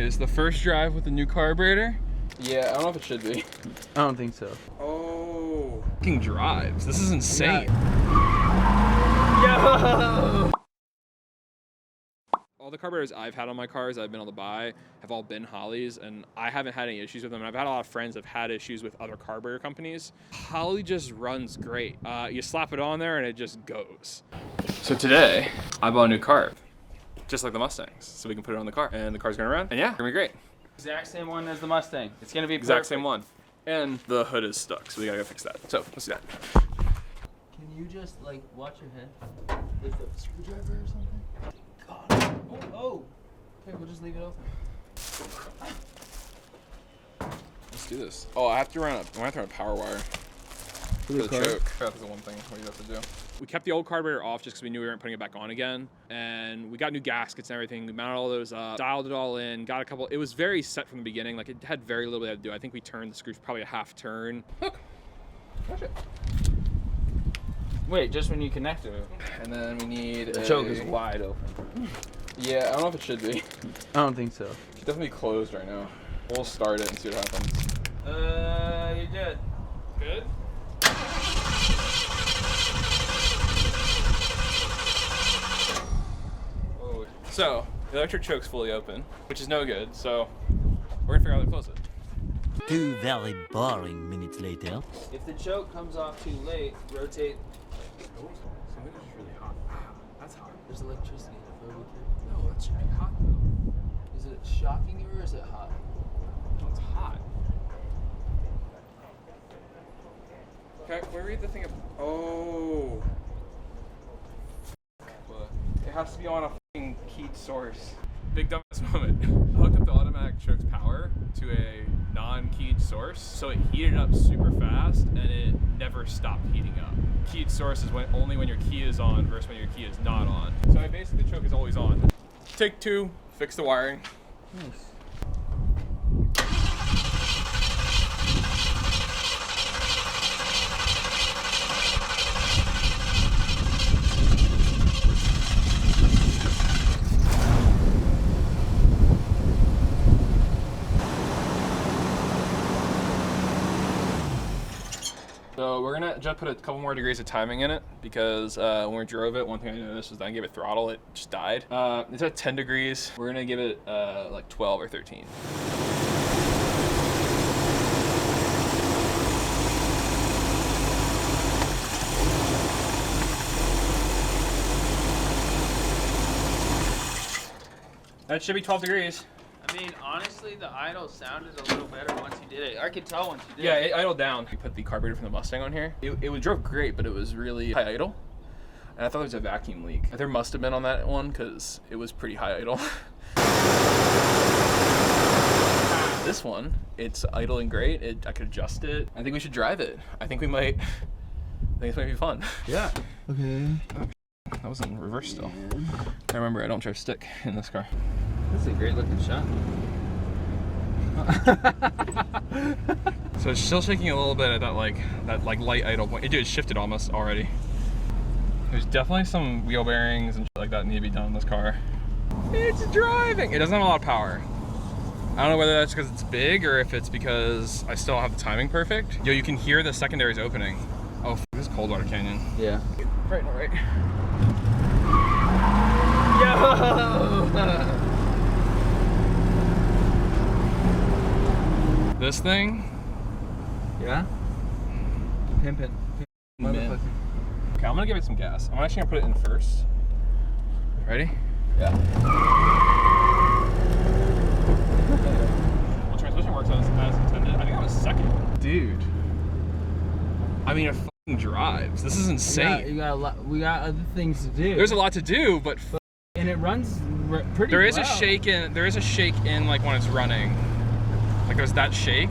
Is the first drive with the new carburetor? Yeah, I don't know if it should be. I don't think so. Oh, fucking drives. This is insane. Yo! All the carburetors I've had on my cars I've been able to buy have all been Holley's, and I haven't had any issues with them. And I've had a lot of friends that have had issues with other carburetor companies. Holley just runs great. You slap it on there and it just goes. So today, I bought a new carb, just like the Mustangs, so we can put it on the car, and the car's gonna run, and yeah, it's gonna be great. Exact same one as the Mustang. It's gonna be Exact perfect. same one. And the hood is stuck, so we gotta go fix that. So, let's do that. Can you just, like, watch your head? With a screwdriver or something? God. Oh! Okay, we'll just leave it open. Let's do this. Oh, I have to run a power wire for the choke. That's the one thing we have to do. We kept the old carburetor off just because we knew we weren't putting it back on again. And we got new gaskets and everything. We mounted all those up, dialed it all in, got a couple. It was very set from the beginning. Like, it had very little we had to do. I think we turned the screws probably a half turn. Look, watch it. Wait, just when you connect it. And then we need The choke is wide open. Yeah, I don't know if it should be. I don't think so. It's definitely closed right now. We'll start it and see what happens. You're good. Good? Oh. So, the electric choke's fully open, which is no good, so we're gonna figure out how to close it. 2 very boring minutes later. If the choke comes off too late, rotate. Something is really hot. That's hot. There's electricity. No, that should be hot though. Is it shocking you or is it hot? No, it's hot. Okay, can we read the thing? Oh. It has to be on a fucking keyed source. Big dumbass moment. I hooked up the automatic choke's power to a non-keyed source, so it heated up super fast and it never stopped heating up. Keyed source is only when your key is on versus when your key is not on. So basically the choke is always on. Take 2, fix the wiring. Nice. So we're gonna just put a couple more degrees of timing in it because when we drove it, one thing I noticed was that I gave it throttle, it just died. It's at 10 degrees. We're gonna give it like 12 or 13. That should be 12 degrees. I mean, honestly, the idle sounded a little better once you did it. I could tell once you did Yeah, it. it idled down. We put the carburetor from the Mustang on here. It drove great, but it was really high idle. And I thought there was a vacuum leak. There must have been on that one because it was pretty high idle. This one, it's idling great. I could adjust it. I think we should drive it. I think this might be fun. Yeah. Okay. That was in reverse still. I remember I don't drive stick in this car. This is a great looking shot. So it's still shaking a little bit at that light idle point. Dude, it shifted almost already. There's definitely some wheel bearings and shit like that need to be done in this car. It's driving. It doesn't have a lot of power. I don't know whether that's because it's big or if it's because I still don't have the timing perfect. Yo, you can hear the secondaries opening. Oh, this is Coldwater Canyon. Yeah. Right, no, right. Yo! This thing? Yeah? Pimpin'. Man. Okay, I'm gonna give it some gas. I'm actually gonna put it in first. Ready? Yeah. Well, transmission works as intended. I think I was second. Dude. I mean, it fucking drives. This is insane. You got a lot. We got other things to do. There's a lot to do, but and it runs pretty there is well. a shake in. There is a shake in like when it's running. Like there's that shake.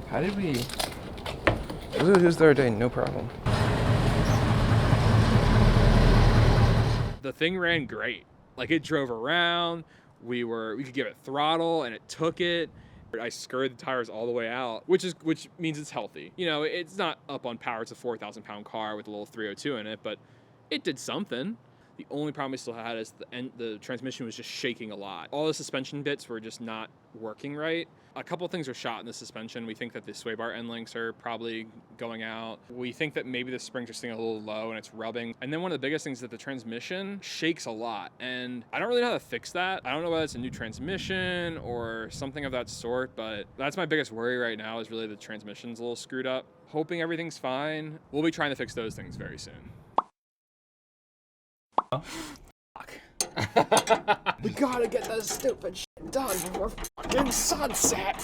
How did we? It was the other day, no problem. The thing ran great. Like it drove around. We could give it throttle and it took it. I scurried the tires all the way out, which means it's healthy. You know, it's not up on power. It's a 4,000 pound car with a little 302 in it, but it did something. The only problem we still had is the transmission was just shaking a lot. All the suspension bits were just not working right. A couple things are shot in the suspension. We think that the sway bar end links are probably going out. We think that maybe the springs are staying a little low and it's rubbing. And then one of the biggest things is that the transmission shakes a lot. And I don't really know how to fix that. I don't know whether it's a new transmission or something of that sort, but that's my biggest worry right now is really the transmission's a little screwed up. Hoping everything's fine. We'll be trying to fix those things very soon. Fuck. We gotta get this stupid shit done before fucking sunset.